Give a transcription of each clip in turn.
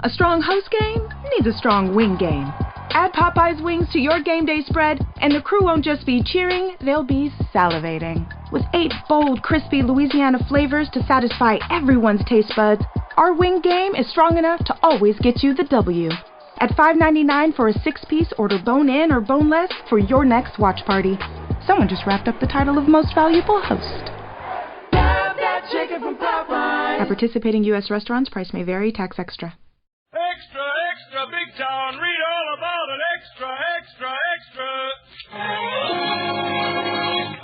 A strong host game needs a strong wing game. Add Popeye's wings to your game day spread, and the crew won't just be cheering, they'll be salivating. With 8 bold, crispy Louisiana flavors to satisfy everyone's taste buds, our wing game is strong enough to always get you the W. At $5.99 for a 6-piece, order bone-in or boneless for your next watch party. Someone just wrapped up the title of Most Valuable Host. Have that chicken from Popeyes. At participating U.S. restaurants, price may vary, tax extra. Extra, extra, big town. Read all about it. Extra, extra, extra.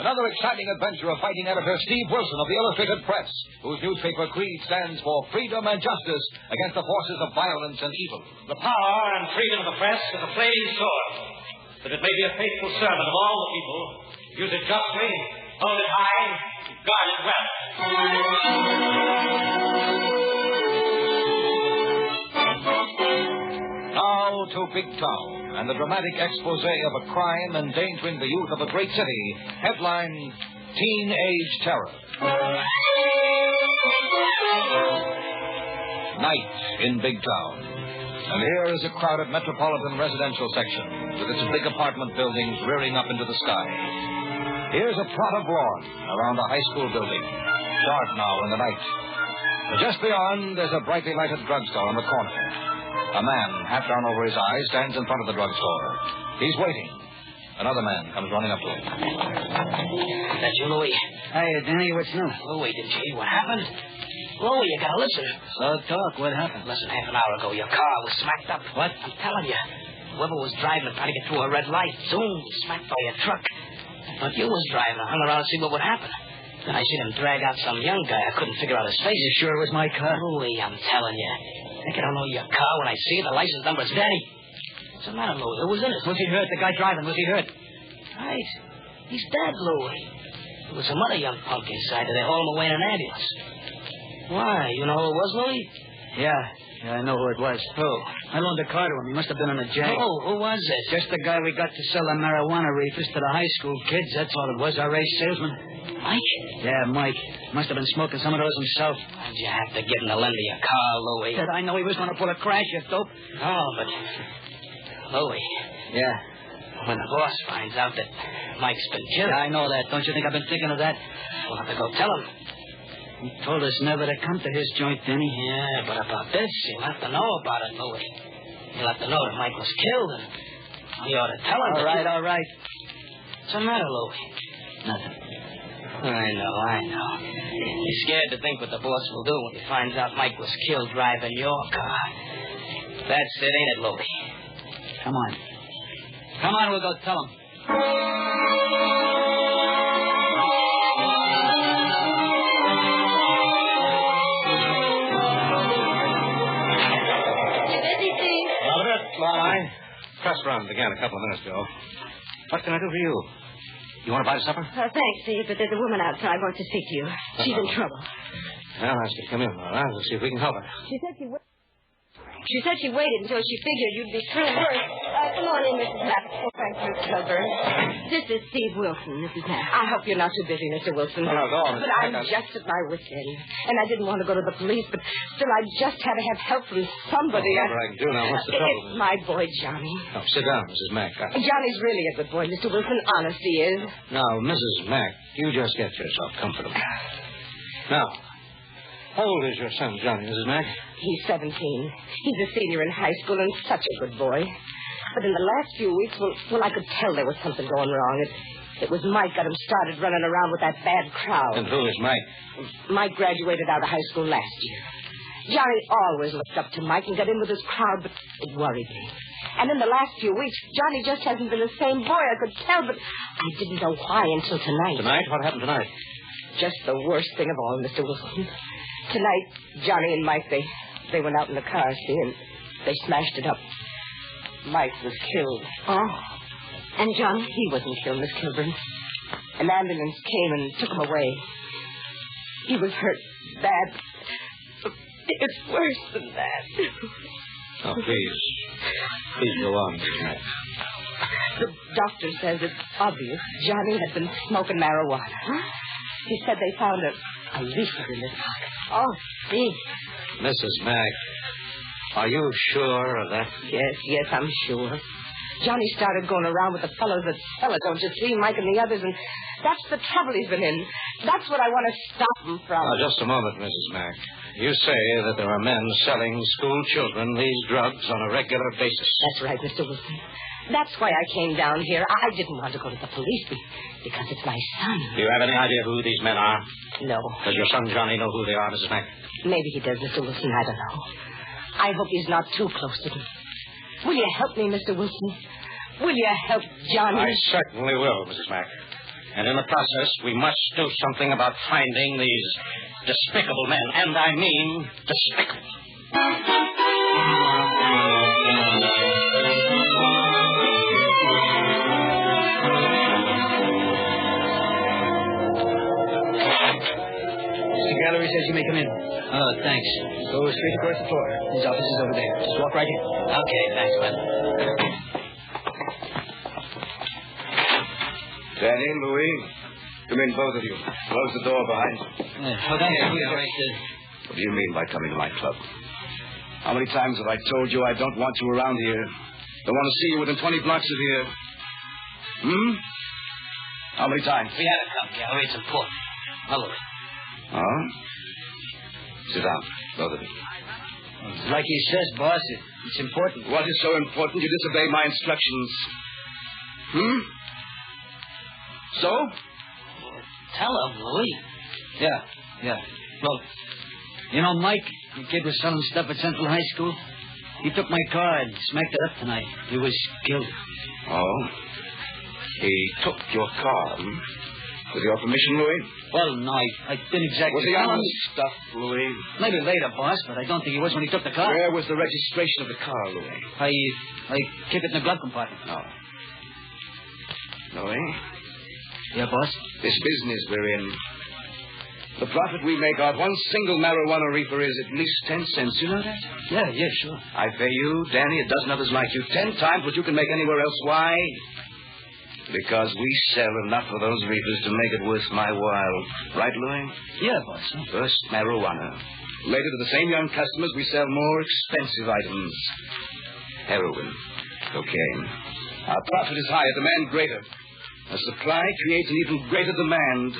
Another exciting adventure of fighting editor Steve Wilson of the Illustrated Press, whose newspaper creed stands for freedom and justice against the forces of violence and evil. The power and freedom of the press is a flaming sword, that it may be a faithful servant of all the people. Use it justly, hold it high, guard it well. Now to Big Town and the dramatic expose of a crime endangering the youth of a great city. Headline, Teenage Terror. Night in Big Town. And here is a crowded metropolitan residential section with its big apartment buildings rearing up into the sky. Here's a plot of lawn around a high school building, dark now in the night. But just beyond, there's a brightly lighted drugstore on the corner. A man, hat down over his eyes, stands in front of the drugstore. He's waiting. Another man comes running up to him. That's you, Louie. Hey, Danny, what's new? Louie, didn't you hear what happened? Louie, you gotta listen. So talk. What happened? Listen, half an hour ago, your car was smacked up. What? I'm telling you. Whoever was driving and trying to get through a red light, zoom, smacked by a truck. I thought you was driving. I hung around to see what would happen. Then I seen him drag out some young guy. I couldn't figure out his face. You sure it was my car? Louie, I'm telling you. I think I don't know your car when I see it. The license number's Danny. What's the matter, Louie? Who was in it? Was he hurt? The guy driving, was he hurt? Right. He's dead, Louie. There was some other young punk inside. They hauled him away in an ambulance. Why? You know who it was, Louie? Yeah, I know who it was. Who? I loaned a car to him. He must have been on a jag. Oh, who was it? Just the guy we got to sell the marijuana reefers to the high school kids. That's all it was, our race salesman. Mike? Yeah, Mike. Must have been smoking some of those himself. Why'd you have to give him the lend of your car, Louie? Did I know he was going to pull a crash, you dope? Oh, but... Louie. Yeah. When the boss finds out that Mike's been killed... Yeah, I know that. Don't you think I've been thinking of that? We'll have to go tell him. He told us never to come to his joint, didn't he? Yeah, but about this, he'll have to know about it, Louie. He'll have to know that Mike was killed, and he ought to tell him. All right. What's the matter, Louie? Nothing. I know. He's scared to think what the boss will do when he finds out Mike was killed driving your car. That's it, ain't it, Louie? Come on, we'll go tell him. You busy, Steve? Not a bit, Lorelei. Press run began a couple of minutes ago. What can I do for you? You want to buy supper? Thanks, Steve, but there's a woman outside wants to speak to you. She's in trouble. Well, ask her to come in, Laura. We'll see if we can help her. She said she waited until she figured you'd be through first. Come on in, Mrs. Knapp. Oh, thank you, Kilbourne. This is Steve Wilson, Mrs. Knapp. I hope you're not too busy, Mr. Wilson. No, go on, But Mrs. I'm Knapp. just at my wit's end. And I didn't want to go to the police, but still I just had to have help from somebody. Whatever I can do now. What's the trouble? It's my boy, Johnny. Oh, sit down, Mrs. Mack. Johnny's really a good boy, Mr. Wilson. Honest he is. Now, Mrs. Mack, you just get yourself comfortable. Now, how old is your son, Johnny, Mrs. Mack? He's 17. He's a senior in high school and such a good boy. But in the last few weeks, well, I could tell there was something going wrong. It was Mike got him started running around with that bad crowd. And who is Mike? Mike graduated out of high school last year. Johnny always looked up to Mike and got in with his crowd, but it worried me. And in the last few weeks, Johnny just hasn't been the same boy. I could tell, but I didn't know why until tonight. Tonight? What happened tonight? Just the worst thing of all, Mr. Wilson. Tonight, Johnny and Mike, they went out in the car, see, and they smashed it up. Mike was killed. Oh? And Johnny? He wasn't killed, Miss Kilbourne. An ambulance came and took him away. He was hurt bad. It's worse than that. Oh, please go on, Mrs. Mack. The doctor says it's obvious Johnny had been smoking marijuana. Huh? He said they found a leaflet in his pocket. Oh, Steve. Mrs. Mack, Are you sure of that? Yes, I'm sure. Johnny started going around with the fellows that sell it, don't you see, Mike and the others, and that's the trouble he's been in. That's what I want to stop him from. Now, just a moment, Mrs. Mack. You say that there are men selling school children these drugs on a regular basis. That's right, Mr. Wilson. That's why I came down here. I didn't want to go to the police because it's my son. Do you have any idea who these men are? No. Does your son Johnny know who they are, Mrs. Mack? Maybe he does, Mr. Wilson. I don't know. I hope he's not too close to me. Will you help me, Mr. Wilson? Will you help Johnny? I certainly will, Mrs. Mack. And in the process, we must do something about finding these despicable men. And I mean despicable. Mr. Gallery says you may come in. Oh, thanks. Go straight across the floor. His office is over there. Just walk right in. Okay, thanks, man. Danny, Louis, come in, both of you. Close the door behind you. Oh, thank you. What do you mean by coming to my club? How many times have I told you I don't want you around here? Don't want to see you within 20 blocks of here. How many times? We had a cup, Gallery. It's important. Hello. Oh? Sit down, both of you. Like he says, boss, it's important. What is so important you disobey my instructions? So? Tell him, Louis. Yeah. Look, you know Mike, the kid was selling stuff at Central High School. He took my car and smacked it up tonight. He was killed. Oh? He took your car, With your permission, Louis? Well, no, I didn't exactly... Was he on the stuff, Louis? Maybe later, boss, but I don't think he was when he took the car. Where was the registration of the car, Louis? I kept it in the glove compartment. No. Louis? Yeah, boss? This business we're in, the profit we make out one single marijuana reefer is at least 10 cents. You know that? Yeah, sure. I pay you, Danny, a dozen others like you, 10 times what you can make anywhere else. Why? Because we sell enough of those reefers to make it worth my while. Right, Louis? Yeah, boss. First, marijuana. Later, to the same young customers, we sell more expensive items. Heroin, cocaine. Our profit is higher, demand greater. A supply creates an even greater demand.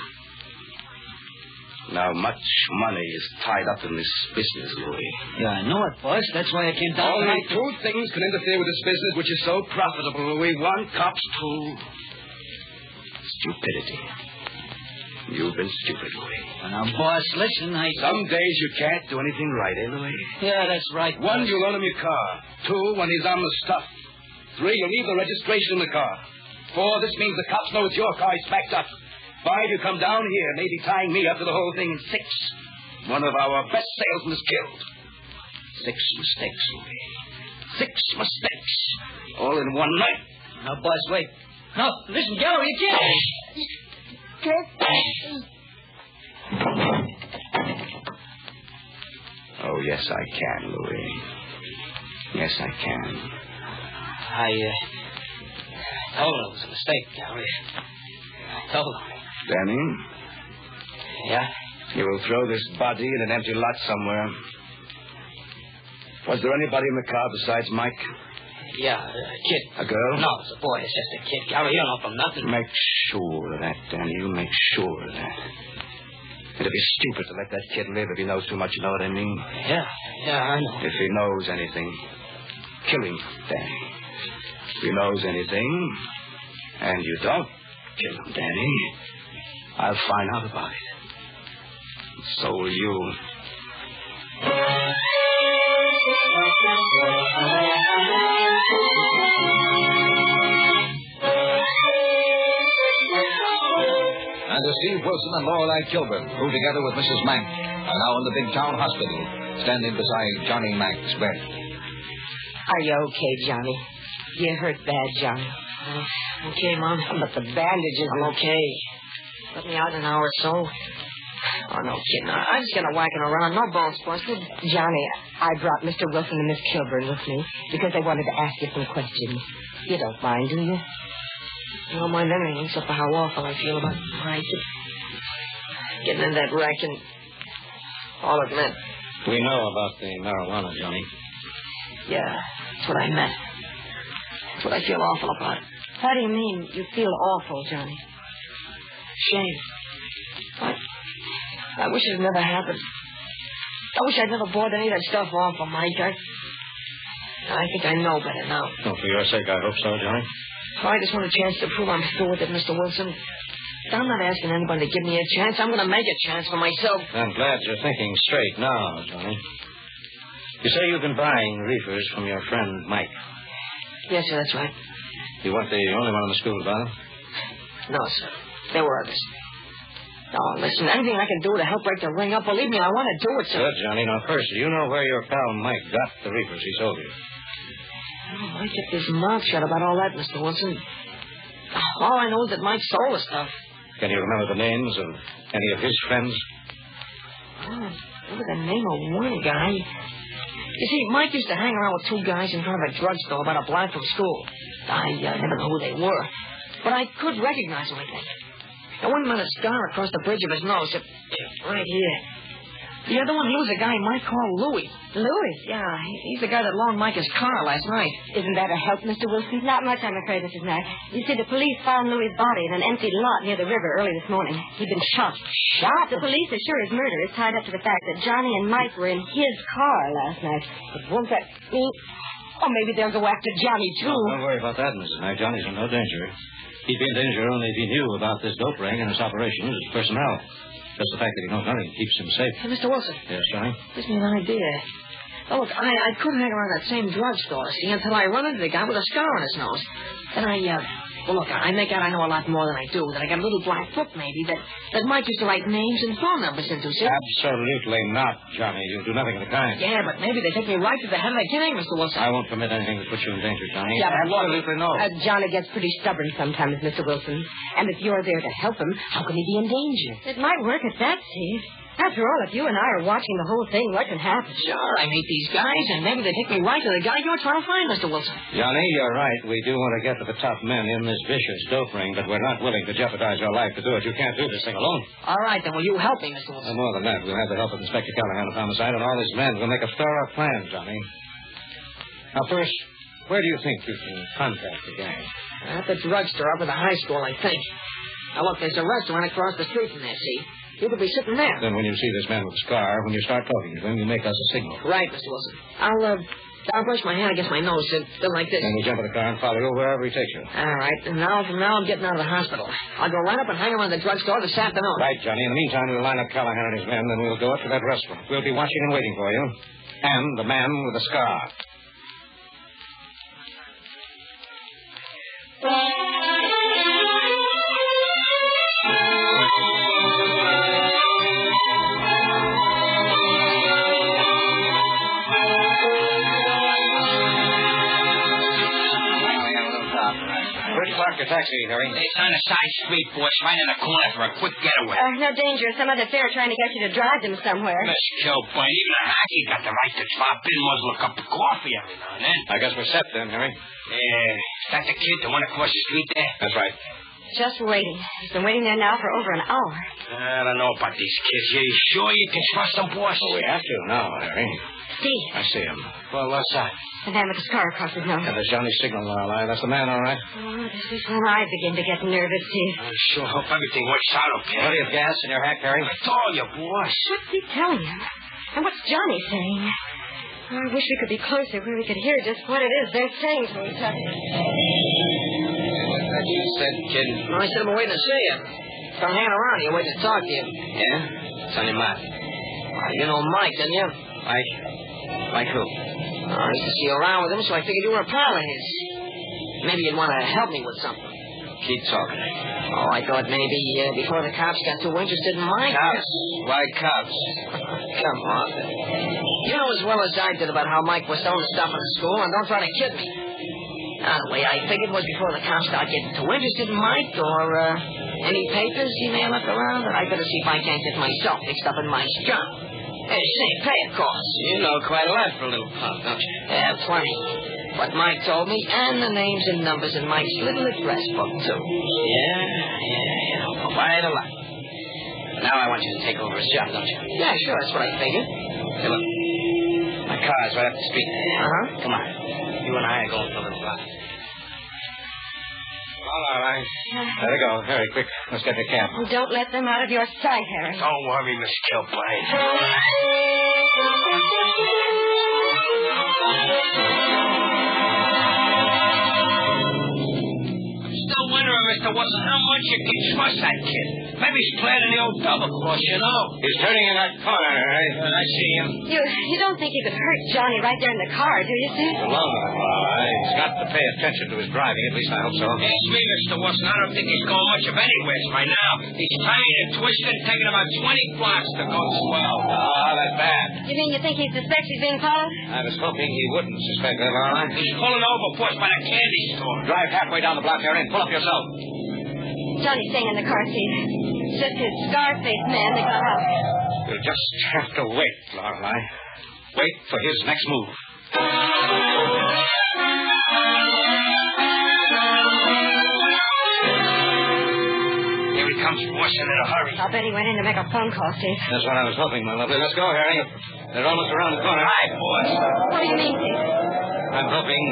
Now, much money is tied up in this business, Louis. Yeah, I know it, boss. That's why I came down. Only two things can interfere with this business, which is so profitable, Louis. One, cops. Two, stupidity. You've been stupid, Louis. Now, boss, listen, Some days you can't do anything right, eh, Louis? Yeah, that's right. One, boss. you loan him your car. Two, when he's on the stuff. Three, you leave the registration in the car. Four, this means the cops know it's your car. It's backed up. Five, you come down here, maybe tying me up to the whole thing. And six, one of our best salesmen is killed. 6 mistakes, Louis. 6 mistakes. All in one night. Now, boss, wait. No, listen, Gallery, you can't. Oh, yes, I can, Louis. Yes, I can. I told him it was a mistake, Gallery. I told him. Danny? Yeah? You will throw this body in an empty lot somewhere. Was there anybody in the car besides Mike? Yeah, a kid. A girl? No, it's a boy. It's just a kid. Gallery, you don't know from nothing. Make sure of that, Danny. You make sure of that. It'd be stupid to let that kid live if he knows too much, you know what I mean? Yeah, I know. If he knows anything, kill him, Danny. If he knows anything, and you don't kill him, Danny, I'll find out about it. So will you. And to Steve Wilson and Lorelei Kilbourne, who together with Mrs. Mack are now in the big town hospital, standing beside Johnny Mack's bed. Are you okay, Johnny? You hurt bad, Johnny. Okay, Mom. But the bandages... I'm okay. Let me out in an hour or so. Oh, no kidding. I'm just going to whacking around. No bones busted. Johnny, I brought Mr. Wilson and Miss Kilbourne with me because they wanted to ask you some questions. You don't mind, do you? I don't mind anything except for how awful I feel about getting in that wreck and all it meant. We know about the marijuana, Johnny. Yeah, that's what I meant. That's what I feel awful about. How do you mean you feel awful, Johnny? Shame. I wish it never happened. I wish I'd never bought any of that stuff off of Mike. I think I know better now. Well, for your sake, I hope so, Johnny. I just want a chance to prove I'm through with it, Mr. Wilson. I'm not asking anybody to give me a chance. I'm going to make a chance for myself. I'm glad you're thinking straight now, Johnny. You say you've been buying reefers from your friend Mike. Yes, sir, that's right. You weren't the only one in the school to buy them? No, sir. There were others. Oh, listen, anything I can do to help break the ring up, believe me, I want to do it, sir. Good, Johnny. Now, first, do you know where your pal Mike got the reefers he sold you? Oh, I kept his mouth shut about all that, Mr. Wilson. All I know is that Mike sold the stuff. Can you remember the names of any of his friends? Oh, I remember the name of one guy. You see, Mike used to hang around with two guys in front of a drugstore about a block from school. I never knew who they were, but I could recognize them, I think. And one had a scar across the bridge of his nose, right here. The other one, he was a guy Mike called Louis. Louis? Yeah, he's the guy that loaned Mike his car last night. Isn't that a help, Mr. Wilson? Not much, I'm afraid, Mrs. Knight. You see, the police found Louis' body in an empty lot near the river early this morning. He'd been shot. Shot? The police are sure his murder is tied up to the fact that Johnny and Mike were in his car last night. But won't that mean... Oh, maybe they'll go after Johnny, too. No, don't worry about that, Mrs. Knight. Johnny's in no danger. He'd be in danger only if he knew about this dope ring and its operations, its personnel. Just the fact that he knows nothing keeps him safe. Hey, Mr. Wilson. Yes, Johnny? Gives me an idea. Oh, look, I could hang around that same drugstore, see, until I run into the guy with a scar on his nose. Then I make out I know a lot more than I do, that I got a little black book, maybe, that Mike used to write names and phone numbers into, see? Absolutely not, Johnny. You'll do nothing of the kind. Yeah, but maybe they take me right to the head of the gang, Mr. Wilson. I won't permit anything to put you in danger, Johnny. Yeah, but absolutely no. Johnny gets pretty stubborn sometimes, Mr. Wilson. And if you're there to help him, how can he be in danger? It might work at that, Steve. After all, if you and I are watching the whole thing, what can happen? Sure, I meet these guys, and maybe they take me right to the guy you're trying to find, Mr. Wilson. Johnny, you're right. We do want to get to the top men in this vicious dope ring, but we're not willing to jeopardize your life to do it. You can't do this thing alone. All right, then will you help me, Mr. Wilson? More than that, we'll have the help of Inspector Callahan of Homicide and all his men. We'll make a thorough plan, Johnny. Now, first, where do you think you can contact the gang? At the drugstore up at the high school, I think. Now, look, there's a restaurant across the street from there, see? You could be sitting there. Then when you see this man with the scar, when you start talking to him, you make us a signal. Right, Mr. Wilson. I'll brush my hand against my nose, still like this. Then we'll jump in the car and follow you wherever he takes you. All right. And from now, I'm getting out of the hospital. I'll go right up and hang around the drugstore this afternoon. Right, Johnny. In the meantime, we'll line up Callahan and his men, then we'll go up to that restaurant. We'll be watching and waiting for you. And the man with the scar. Park your taxi, Harry. It's on a side street, boss, right in the corner for a quick getaway. No danger. Some other fare trying to get you to drive them somewhere. Miss Kilbourne, even a hacky got the right to stop in, muzzle a cup of coffee every now and then. I guess we're set then, Harry. Is that the kid, the one across the street there? That's right. Just waiting. He's been waiting there now for over an hour. I don't know about these kids. You sure you can trust them, boss? Well, we have to now, Harry. Steve. I see him. Well, what's that? The man with the scar across his nose. Yeah, there's Johnny's signal, Lorelei. That's the man, all right? Oh, this is when I begin to get nervous, Steve. I sure hope everything works out okay. Plenty of gas in your hat, Harry? I told you, boss. What's he telling him? And what's Johnny saying? Oh, I wish we could be closer where we could hear just what it is they're saying to each other. What you said, kid? No, I said I'm waiting to see you. Come hanging around here waiting to talk to you. Yeah? What's on your mind? You know Mike, didn't you? Mike? Mike who? I used to see you around with him, so I figured you were a pal of his. Maybe you'd want to help me with something. Keep talking. Oh, I thought maybe before the cops got too interested in Mike. Cops? Why cops? Come on. You know as well as I did about how Mike was throwing stuff in the school, and don't try to kid me. Anyway, I figured it was before the cops started getting too interested in Mike, or any papers he may have left around, and I better see if I can't get myself mixed up in Mike's job. Same pay, of course. You know quite a lot for a little punk, don't you? Yeah, plenty. What Mike told me, and the names and numbers in Mike's little address book, too. Yeah, quite a lot. Now I want you to take over his job, don't you? Yeah, sure, that's what I figured. Hey, look. My car's right up the street. Uh-huh. Come on. You and I are going for a little ride. All right. Let it go. Hurry, quick. Let's get the cab. Don't let them out of your sight, Harry. Don't worry, Miss Kilbourne. Still wondering, Mr. Wilson, how much you can trust that kid. Maybe he's planning the old double cross, you know. He's turning in that corner, Harry. I see him. You don't think you could hurt Johnny right there in the car, do you, Sid? Alone, all right. He's got to pay attention to his driving. At least I hope so. It's me, Mr. Wilson. I don't think he's going much of anywhere right now. He's tying and twisting, taking about 20 blocks to go swell. Oh, that's bad. You think he suspects he's being followed? I was hoping he wouldn't suspect that, all right. He's pulling over for us by the candy store. Drive halfway down the block, Harry, and pull up yourself. Johnny's staying in the car seat. It's just his scar-faced man that got out. You'll just have to wait, Lorelei. Wait for his next move. Here he comes, Wilson, in a hurry. I'll bet he went in to make a phone call, Steve. That's what I was hoping, my lovely. Let's go, Harry. They're almost around the corner. Hi, boss. What do you mean, Steve? I'm hoping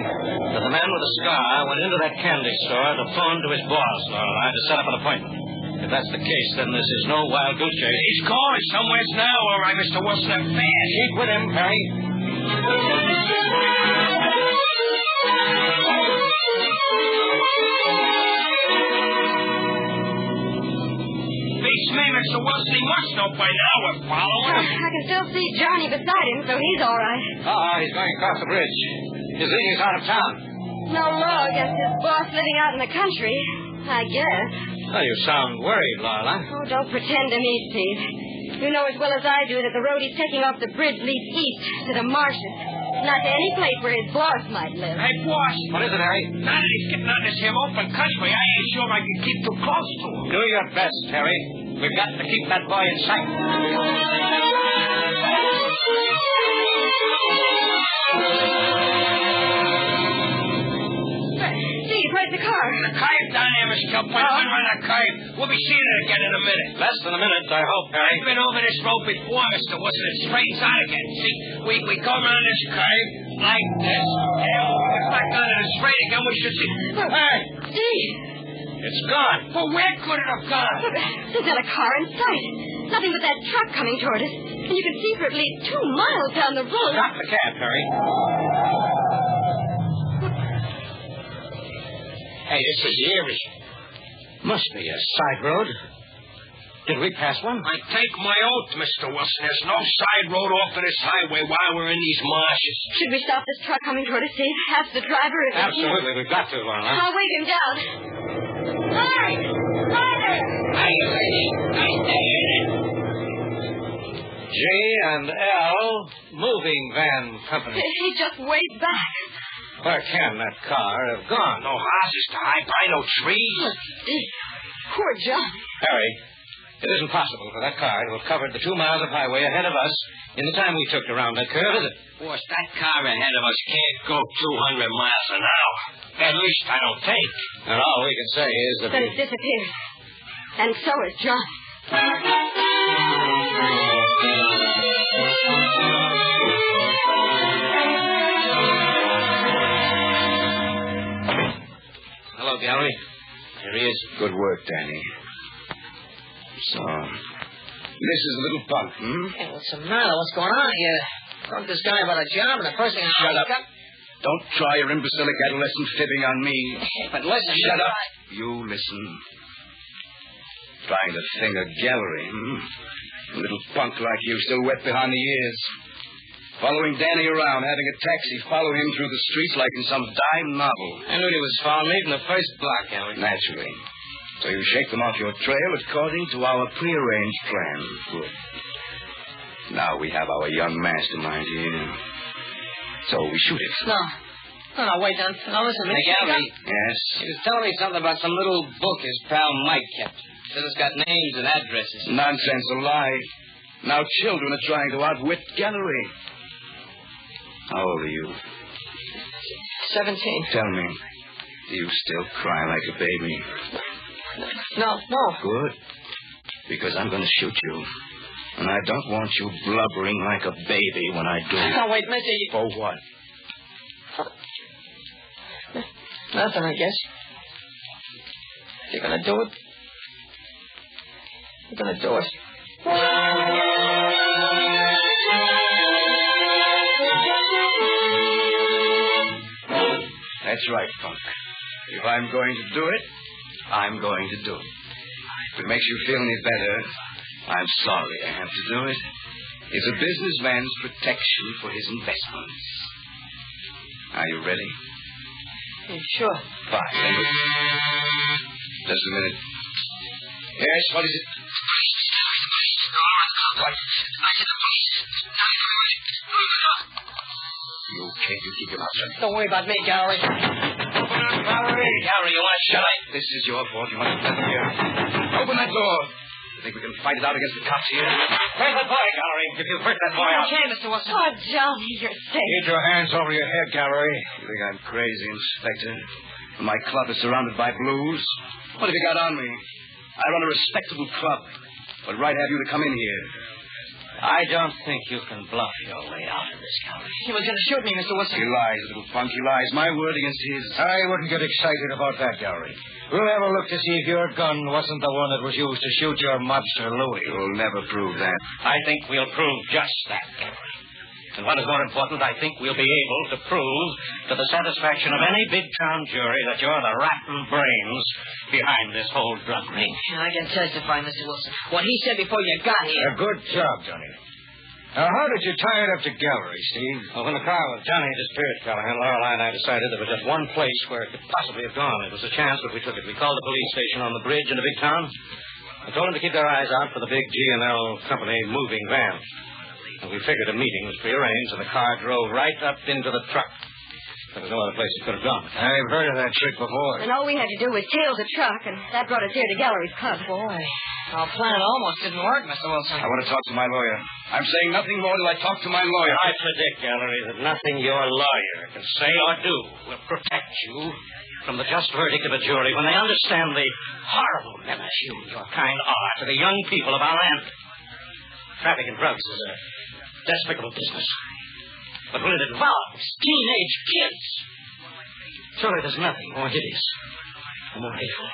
that the man with the scar went into that candy store to phone to his boss, Lorelei, to set up an appointment. If that's the case, then this is no wild goose chase. He's going somewhere now, all right, Mr. Wilson. I'm fast. Keep with him, Harry. Beats me, Mr. Wilson. He must know by now we're following him. I can still see Johnny beside him, so he's all right. Oh, he's going across the bridge. His leading us out of town. No law against his boss living out in the country, I guess. Oh, you sound worried, Lorelei. Oh, don't pretend to me, Steve. You know as well as I do that the road he's taking off the bridge leads east to the marshes, not to any place where his boss might live. Hey, boss. What is it, Harry? Now that he's getting out this here open country, I ain't sure I can keep too close to him. Do your best, Harry. We've got to keep that boy in sight. Steve, where's the car? The curve down there, Miss Kilbourne. Run the curve. We'll be seeing it again in a minute. Less than a minute, I hope, Harry. I've been over this road before, Mr. Wilson. It straightens out again. See, we go around this curve like this, and when we get back down to the straight again, we should see. Hey! Steve! It's gone. Well, where could it have gone? There's not a car in sight. Nothing but that truck coming toward us. And you can see for at least 2 miles down the road. Stop the cab, Harry. Hey, this is eerie. Must be a side road. Did we pass one? I take my oath, Mr. Wilson. There's no side road off of this highway while we're in these marshes. Should we stop this truck coming toward us, Steve? Ask the driver if Absolutely. We've got to, Lorelei. I'll wave him down. Hi! Driver! Hey, lady. I stay in it. G&L Moving Van Company. He just waved back. Where can that car have gone? No houses to hide by, no trees. Oh, Steve. Poor John. Harry, it isn't possible for that car to have covered the 2 miles of highway ahead of us in the time we took to round that curve, is it? Boss, that car ahead of us can't go 200 miles an hour. At least I don't think. And all we can say is that... But it's disappeared. And so is John. Hello, Gallery. Here he is. Good work, Danny. So, this is a little punk, Hey, what's the matter? What's going on here? Talk to this guy about a job, and the first thing Shut up. Don't try your imbecilic adolescent fibbing on me. But listen, Shut up. You listen. Trying to thing a gallery, A little punk like you, still wet behind the ears. Following Danny around, having a taxi follow him through the streets like in some dime novel. I knew he was following me from the first block, Gallery. Naturally. So you shake them off your trail according to our prearranged plan. Good. Now we have our young mastermind here. So we shoot it. No, wait, now listen. Hey, Gallery. Yes? He was telling me something about some little book his pal Mike kept. Says it's got names and addresses. Nonsense, a lie. Now children are trying to outwit Gallery. How old are you? 17. Tell me, do you still cry like a baby? No. Good. Because I'm going to shoot you. And I don't want you blubbering like a baby when I do. Oh, wait, Missy. For what? Nothing, I guess. You're gonna do it? You're gonna do it. That's right, Funk. If I'm going to do it, I'm going to do it. If it makes you feel any better, I'm sorry I have to do it. It's a businessman's protection for his investments. Are you ready? Sure. Fine. Then just a minute. Yes, what is it? What? You can't keep your mouth shut. Don't worry about me, Gallery. Gary, you want to shut up? This is your fault. You must have left here. Open that door. You think we can fight it out against the cops here? Where's that boy, Gallery? If you hurt that boy out. Okay, Mr. Wilson. Oh, Johnny, you're safe. Keep your hands over your head, Gallery. You think I'm crazy, Inspector? My club is surrounded by blues. What have you got on me? I run a respectable club. What right have you to come in here? I don't think you can bluff your way out of this, Gallery. He was going to shoot me, Mr. Wilson. He lies, little punk. He lies. My word against his. I wouldn't get excited about that, Gallery. We'll have a look to see if your gun wasn't the one that was used to shoot your mobster, Louis. You'll never prove that. I think we'll prove just that, Gallery. And what is more important, I think we'll be able to prove to the satisfaction of any big-town jury that you're the rotten brains behind this whole drug ring. I can testify, Mr. Wilson. What he said before you got here. A good job, Johnny. Now, how did you tie it up to Gallery, Steve? Well, when the car with Johnny disappeared, Callahan, Lorelei and I decided there was just one place where it could possibly have gone. It was a chance, but we took it. We called the police station on the bridge in a big town. I told them to keep their eyes out for the big G&L Company moving van. And we figured a meeting was prearranged, and the car drove right up into the truck. There was no other place it could have gone. I've heard of that trick before. And all we had to do was tail the truck, and that brought us here to Gallery's club. Boy, our plan almost didn't work, Mr. Wilson. I want to talk to my lawyer. I'm saying nothing more till I talk to my lawyer. I predict, Gallery, that nothing your lawyer can say or do will protect you from the just verdict of a jury when they understand the horrible menace you and your kind are to the young people of our land. Traffic in drugs is a despicable business. But when it involves teenage kids, surely there's nothing more hideous or more hateful.